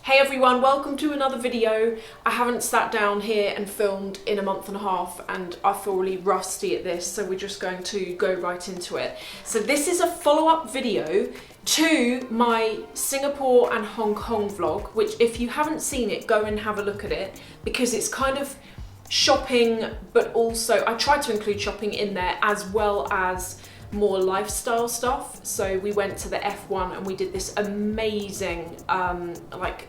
Hey everyone, welcome to another video. I haven't sat down here and filmed in a month and a half and I feel really rusty at this, so we're just going to go right into it. So this is a follow-up video to my Singapore and Hong Kong vlog, which if you haven't seen it, go and have a look at it because it's kind of shopping, but also I tried to include shopping in there as well as more lifestyle stuff. So we went to the F1 and we did this amazing like,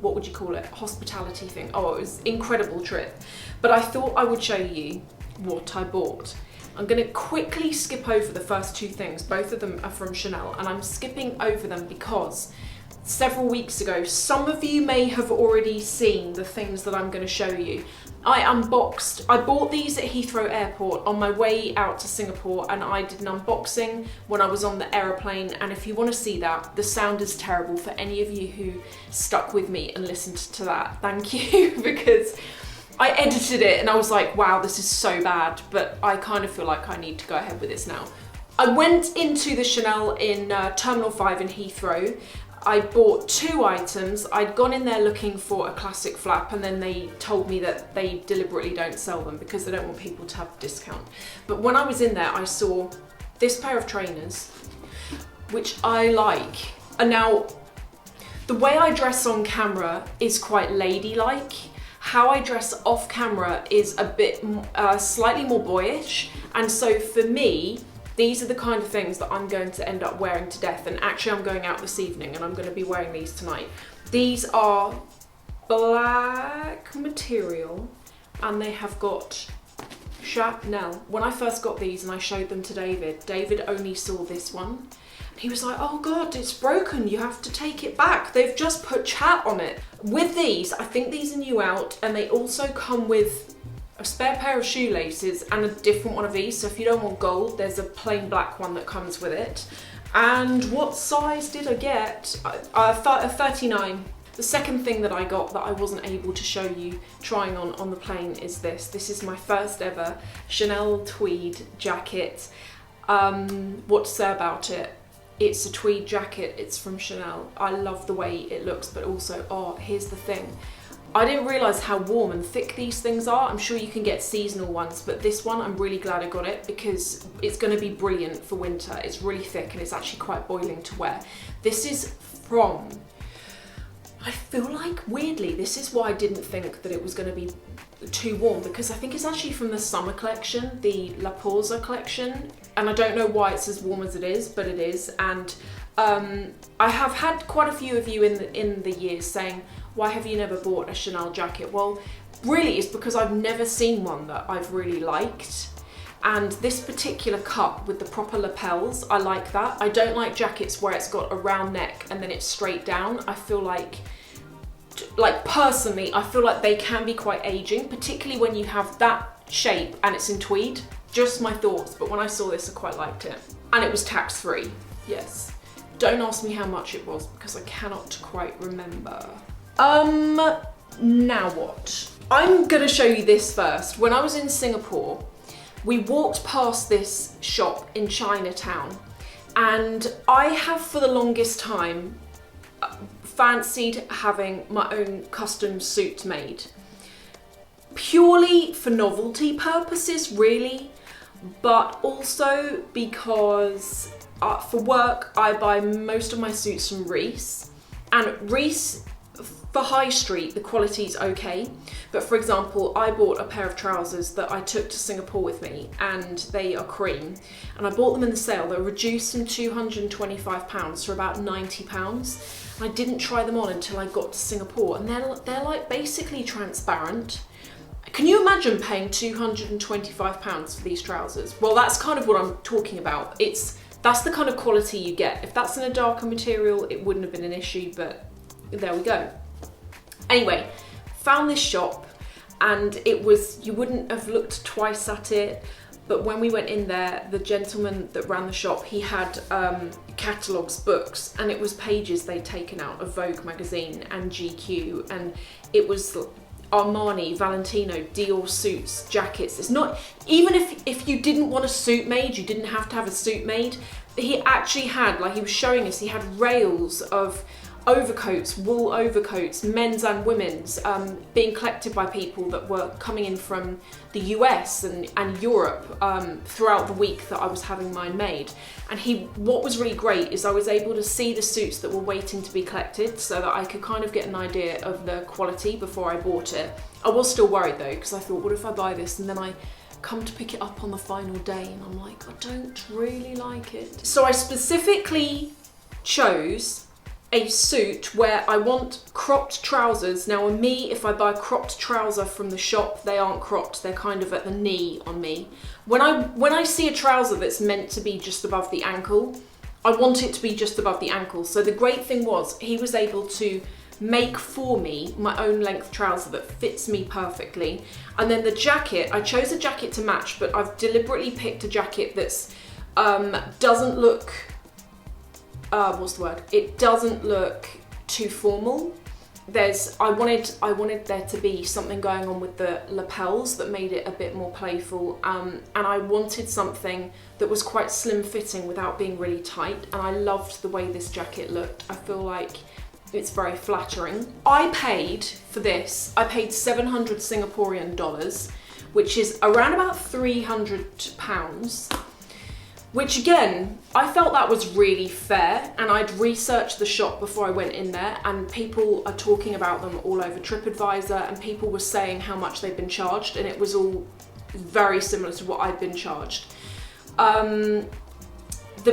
what would you call it, hospitality thing. Oh, it was an incredible trip. But I thought I would show you what I bought. I'm going to quickly skip over the first two things. Both of them are from Chanel, and I'm skipping over them because several weeks ago, some of you may have already seen the things that I'm going to show you. I bought these at Heathrow Airport on my way out to Singapore, and I did an unboxing when I was on the aeroplane, and if you want to see that, the sound is terrible for any of you who stuck with me and listened to that. Thank you, because I edited it and I was like, wow, this is so bad, but I kind of feel like I need to go ahead with this now. I went into the Chanel in Terminal 5 in Heathrow. I bought two items. I'd gone in there looking for a classic flap, and then they told me that they deliberately don't sell them because they don't want people to have a discount. But when I was in there, I saw this pair of trainers, which I like. And now, the way I dress on camera is quite ladylike. How I dress off camera is a bit slightly more boyish. And so for me, these are the kind of things that I'm going to end up wearing to death, and actually I'm going out this evening and I'm going to be wearing these tonight. These are black material and they have got Chanel. When I first got these and I showed them to David, David only saw this one. He was like, oh God, it's broken, you have to take it back. They've just put chat on it. With these, I think these are new out, and they also come with a spare pair of shoelaces and a different one of these. So if you don't want gold, there's a plain black one that comes with it. And what size did I get? A 39. The second thing that I got that I wasn't able to show you trying on the plane is this. This is my first ever Chanel tweed jacket. What to say about it? It's a tweed jacket, it's from Chanel. I love the way it looks, but also, oh, here's the thing. I didn't realise how warm and thick these things are. I'm sure you can get seasonal ones, but this one, I'm really glad I got it because it's going to be brilliant for winter. It's really thick and it's actually quite boiling to wear. This is from, I feel like weirdly, this is why I didn't think that it was going to be too warm, because I think it's actually from the summer collection, the La Pausa collection, and I don't know why it's as warm as it is, but it is. And I have had quite a few of you in the years saying, why have you never bought a Chanel jacket? Well, really it's because I've never seen one that I've really liked. And this particular cut with the proper lapels, I like that. I don't like jackets where it's got a round neck and then it's straight down. I feel like personally, I feel like they can be quite aging, particularly when you have that shape and it's in tweed. Just my thoughts, but when I saw this, I quite liked it. And it was tax-free, yes. Don't ask me how much it was because I cannot quite remember. Now what? I'm gonna show you this first. When I was in Singapore, we walked past this shop in Chinatown, and I have for the longest time fancied having my own custom suit made. Purely for novelty purposes, really, but also because for work, I buy most of my suits from Rhys, and Rhys, for high street, the quality's okay. But for example, I bought a pair of trousers that I took to Singapore with me, and they are cream. And I bought them in the sale. They were reduced from £225 to about £90. I didn't try them on until I got to Singapore, and they're like basically transparent. Can you imagine paying £225 for these trousers? Well, that's kind of what I'm talking about. That's the kind of quality you get. If that's in a darker material, it wouldn't have been an issue, but there we go. Anyway, found this shop, and it was, you wouldn't have looked twice at it, but when we went in there, the gentleman that ran the shop, he had catalogues, books, and it was pages they'd taken out of Vogue magazine and GQ, and it was Armani, Valentino, Dior suits, jackets. It's not, even if you didn't want a suit made, you didn't have to have a suit made. He actually had, like he was showing us, he had rails of overcoats, wool overcoats, men's and women's, being collected by people that were coming in from the US and Europe throughout the week that I was having mine made. And what was really great is I was able to see the suits that were waiting to be collected so that I could kind of get an idea of the quality before I bought it. I was still worried though, because I thought, what if I buy this and then I come to pick it up on the final day and I'm like, I don't really like it. So I specifically chose a suit where I want cropped trousers. Now on me, if I buy a cropped trouser from the shop, they aren't cropped, they're kind of at the knee on me. When I see a trouser that's meant to be just above the ankle, I want it to be just above the ankle. So the great thing was, he was able to make for me my own length trouser that fits me perfectly. And then the jacket, I chose a jacket to match, but I've deliberately picked a jacket that's doesn't look, what's the word? It doesn't look too formal. I wanted there to be something going on with the lapels that made it a bit more playful, and I wanted something that was quite slim fitting without being really tight, and I loved the way this jacket looked. I feel like it's very flattering. I paid for this, I paid 700 Singaporean dollars, which is around about £300. Which again, I felt that was really fair, and I'd researched the shop before I went in there, and people are talking about them all over TripAdvisor, and people were saying how much they've been charged, and it was all very similar to what I'd been charged. The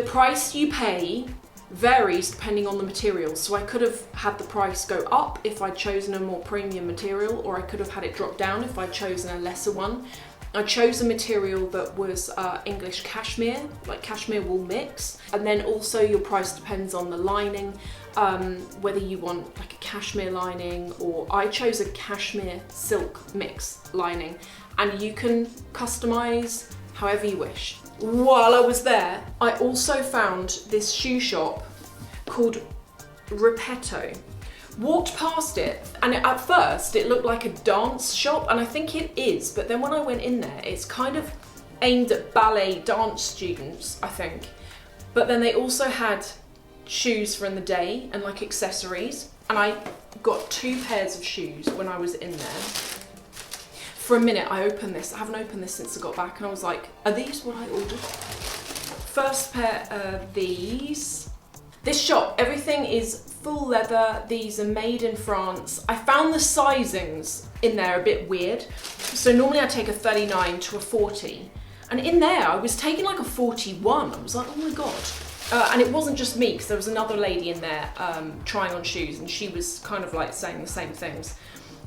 price you pay varies depending on the material, so I could have had the price go up if I'd chosen a more premium material, or I could have had it drop down if I'd chosen a lesser one. I chose a material that was English cashmere, like cashmere wool mix, and then also your price depends on the lining, whether you want like a cashmere lining, or I chose a cashmere silk mix lining, and you can customize however you wish. While I was there, I also found this shoe shop called Repetto. Walked past it, and at first it looked like a dance shop, and I think it is, but then when I went in there, it's kind of aimed at ballet dance students, I think. But then they also had shoes for in the day and like accessories, and I got 2 pairs of shoes when I was in there. For a minute I opened this, I haven't opened this since I got back, and I was like, are these what I ordered? First pair of these. This shop, everything is full leather. These are made in France. I found the sizings in there a bit weird. So normally I take a 39 to a 40. And in there, I was taking like a 41. I was like, oh my God. And it wasn't just me, because there was another lady in there trying on shoes, and she was kind of like saying the same things.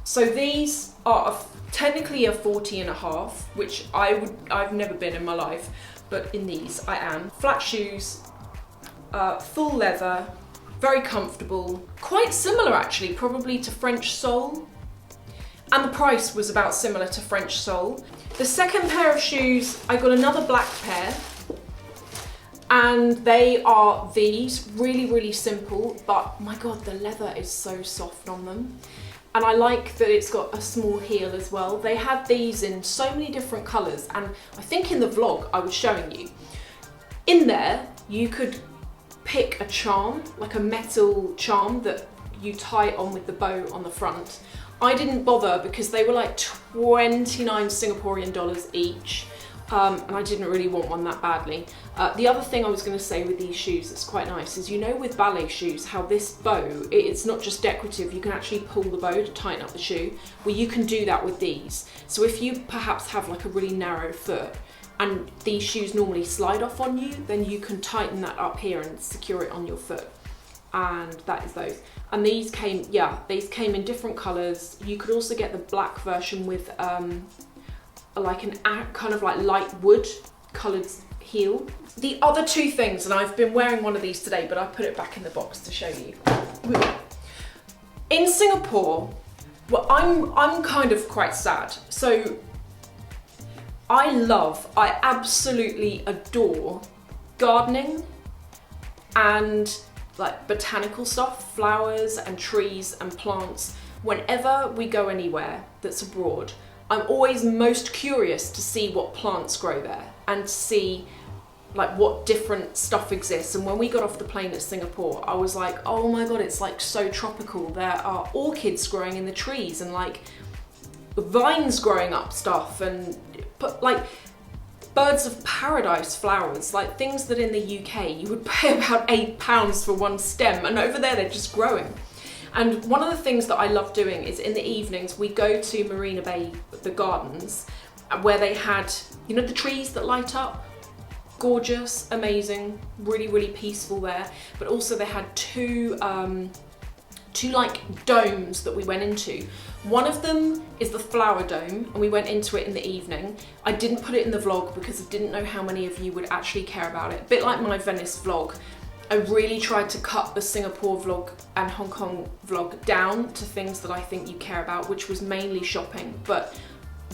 So these are technically a 40 and a half, which I've never been in my life, but in these I am. Flat shoes, full leather, very comfortable, quite similar actually, probably to French sole, and the price was about similar to French sole. The second pair of shoes, I got another black pair, and they are these, really simple, but my God, the leather is so soft on them. And I like that it's got a small heel as well. They had these in so many different colours, and I think in the vlog I was showing you. In there, you could pick a charm, like a metal charm that you tie on with the bow on the front. I didn't bother because they were like 29 Singaporean dollars each, and I didn't really want one that badly. The other thing I was going to say with these shoes that's quite nice is, you know, with ballet shoes, how this bow, it's not just decorative, you can actually pull the bow to tighten up the shoe. Well, you can do that with these. So if you perhaps have like a really narrow foot, and these shoes normally slide off on you, then you can tighten that up here and secure it on your foot. And that is those. And these came in different colours. You could also get the black version with like an kind of like light wood coloured heel. The other 2 things, and I've been wearing one of these today, but I put it back in the box to show you. In Singapore, well, I'm kind of quite sad. So I absolutely adore gardening and like botanical stuff, flowers and trees and plants. Whenever we go anywhere that's abroad, I'm always most curious to see what plants grow there and see like what different stuff exists. And when we got off the plane at Singapore, I was like, oh my God, it's like so tropical. There are orchids growing in the trees and like vines growing up stuff, and like birds of paradise flowers, like things that in the UK you would pay about £8 for one stem, and over there they're just growing. And one of the things that I love doing is in the evenings we go to Marina Bay, the gardens, where they had, you know, the trees that light up. Gorgeous, amazing, really, really peaceful there. But also they had two like domes that we went into. One of them is the flower dome, and we went into it in the evening. I didn't put it in the vlog because I didn't know how many of you would actually care about it. A bit like my Venice vlog. I really tried to cut the Singapore vlog and Hong Kong vlog down to things that I think you care about, which was mainly shopping, but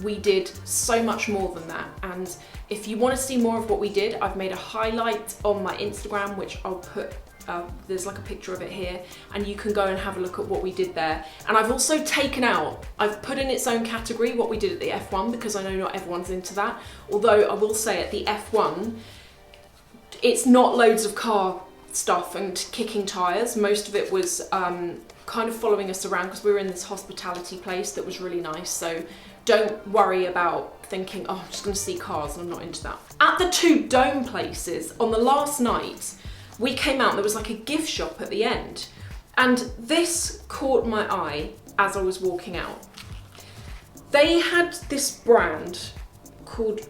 we did so much more than that. And if you want to see more of what we did, I've made a highlight on my Instagram, which I'll put, there's like a picture of it here, and you can go and have a look at what we did there. And I've also taken out, I've put in its own category what we did at the F1, because I know not everyone's into that. Although I will say at the F1, it's not loads of car stuff and kicking tyres. Most of it was kind of following us around because we were in this hospitality place that was really nice. So don't worry about thinking, oh, I'm just going to see cars, and I'm not into that. At the two dome places, on the last night, we came out, there was like a gift shop at the end. And this caught my eye as I was walking out. They had this brand called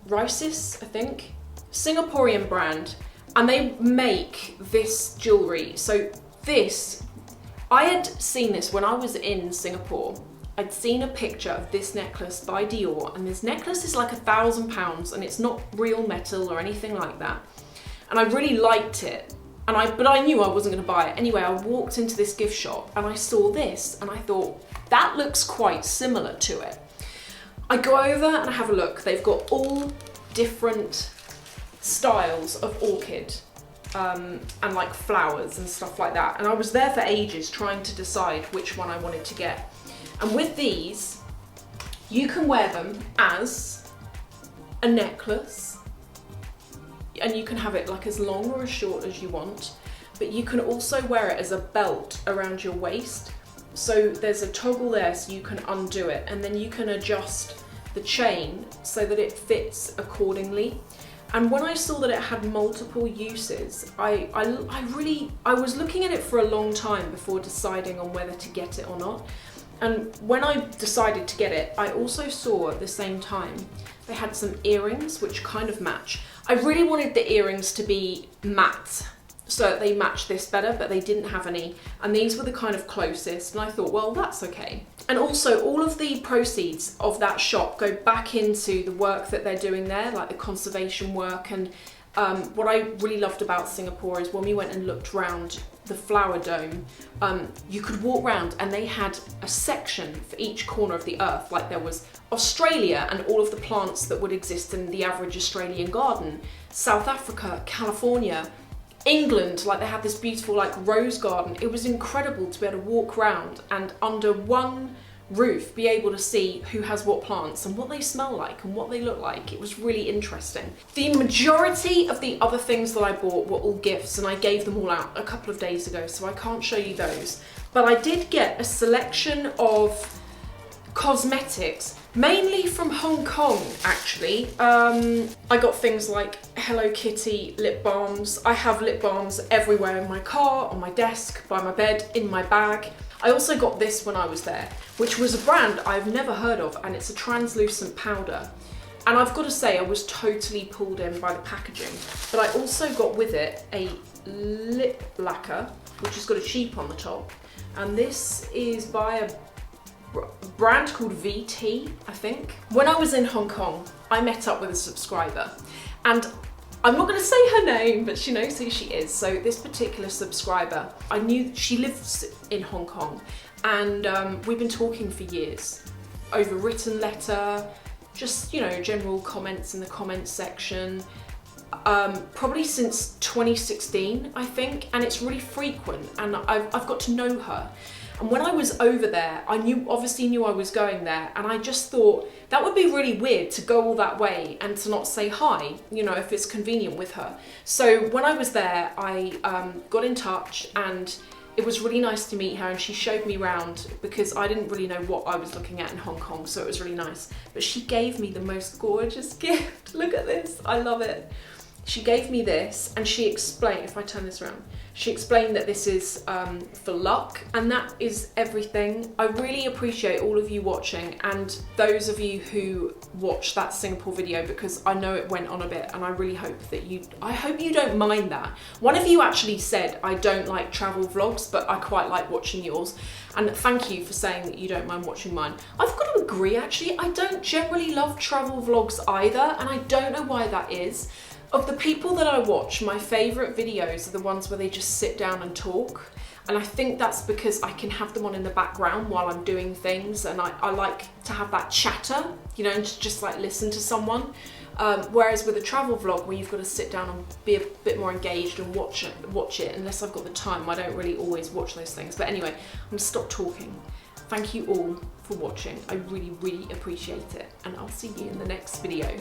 Rhys, I think, Singaporean brand, and they make this jewellery. So this, I had seen this when I was in Singapore. I'd seen a picture of this necklace by Dior, and this necklace is like £1,000 and it's not real metal or anything like that. And I really liked it, but I knew I wasn't going to buy it. Anyway, I walked into this gift shop and I saw this and I thought, that looks quite similar to it. I go over and I have a look. They've got all different styles of orchid and like flowers and stuff like that. And I was there for ages trying to decide which one I wanted to get. And with these, you can wear them as a necklace, and you can have it like as long or as short as you want, but you can also wear it as a belt around your waist. So there's a toggle there so you can undo it, and then you can adjust the chain so that it fits accordingly. And when I saw that it had multiple uses, I was looking at it for a long time before deciding on whether to get it or not. And when I decided to get it, I also saw at the same time they had some earrings which kind of match. I really wanted the earrings to be matte so that they match this better, but they didn't have any. And these were the kind of closest, and I thought, well, that's okay. And also all of the proceeds of that shop go back into the work that they're doing there, like the conservation work. And what I really loved about Singapore is when we went and looked around the flower dome, you could walk around and they had a section for each corner of the earth. Like there was Australia and all of the plants that would exist in the average Australian garden, South Africa, California, England, like they had this beautiful like rose garden. It was incredible to be able to walk around and under one roof be able to see who has what plants and what they smell like and what they look like. It was really interesting. The majority of the other things that I bought were all gifts, and I gave them all out a couple of days ago, so I can't show you those. But I did get a selection of cosmetics, mainly from Hong Kong actually. I got things like Hello Kitty lip balms. I have lip balms everywhere, in my car, on my desk, by my bed, in my bag. I also got this when I was there, which was a brand I've never heard of, and it's a translucent powder. And I've got to say, I was totally pulled in by the packaging. But I also got with it a lip lacquer, which has got a sheep on the top. And this is by a brand called VT, I think. When I was in Hong Kong, I met up with a subscriber, and I'm not going to say her name, but she knows who she is. So this particular subscriber, I knew she lives in Hong Kong, and we've been talking for years over written letter, just, you know, general comments in the comments section, probably since 2016, I think, and it's really frequent, and I've got to know her. And when I was over there, I obviously knew I was going there, and I just thought that would be really weird to go all that way and to not say hi, you know, if it's convenient with her. So when I was there, I got in touch, and it was really nice to meet her, and she showed me around because I didn't really know what I was looking at in Hong Kong, so it was really nice. But she gave me the most gorgeous gift. Look at this, I love it. She gave me this, and she explained, if I turn this around, she explained that this is for luck, and that is everything. I really appreciate all of you watching, and those of you who watched that Singapore video, because I know it went on a bit, and I really hope that I hope you don't mind that. One of you actually said, I don't like travel vlogs, but I quite like watching yours. And thank you for saying that you don't mind watching mine. I've got to agree, actually, I don't generally love travel vlogs either, and I don't know why that is. Of the people that I watch, my favourite videos are the ones where they just sit down and talk. And I think that's because I can have them on in the background while I'm doing things, and I like to have that chatter, you know, and just like listen to someone. Whereas with a travel vlog where you've got to sit down and be a bit more engaged and watch it, unless I've got the time, I don't really always watch those things. But anyway, I'm gonna stop talking. Thank you all for watching. I really, really appreciate it. And I'll see you in the next video.